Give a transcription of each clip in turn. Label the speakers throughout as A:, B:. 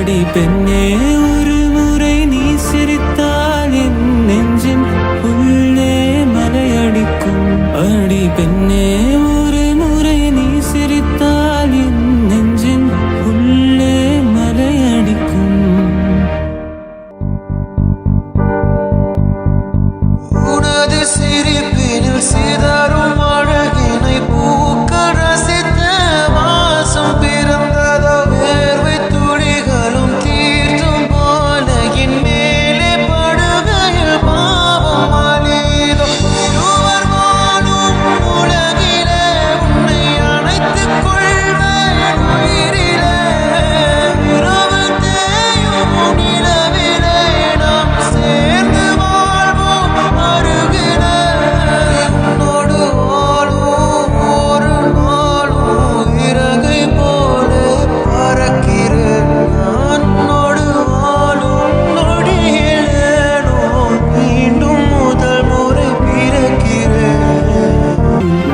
A: அடி பெண்ணே ஒரு முறை நீ சிரித்தால் என் நெஞ்சின் உள்ளே மலையடிக்கும். அடி பெண்ணே ஒரு முறை நீ சிரித்தால் என் நெஞ்சின் உள்ளே மலையடிக்கும்.
B: உனது சிரிப்பினில் சிதறும் அழகினை பூக்க ரசித்த வாசம் பிறந்ததோ வேர்வை துளிகளும் தீர்த்தும் போல என் மேலே படுகையில் பாவம் அழிதோ. இருவர் வாழும் உலகிலே உன்னை அணைத்துக் கொள்வேன் உயிரிலே. இரவு தேயும் நிலவிலே நாம் சேர்ந்து வாழ்வோம் அருகிலே. உன்னோடு வாழும் ஒரு நாளும் இறகை போல பறக்கிறேன் நான். உன்னோடு வாழும் நொடியிலேனோ மீண்டும் முதல் முறை பிறக்கிறேன்.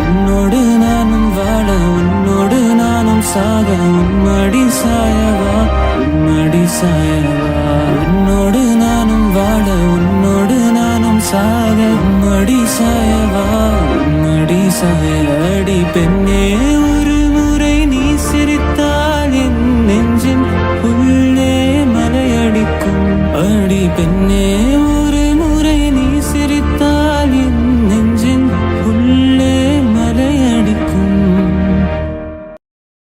A: உன்னோடு நானும் வாழ உன்னோடு நானும் சாக உன்மடி சாயவா உன்மடி சாயவா. உன்னோடு நானும் வாழ உன்னோடு நானும் சாக உன்மடி சாயவா உன்மடி சாய. அடி பெண்ணே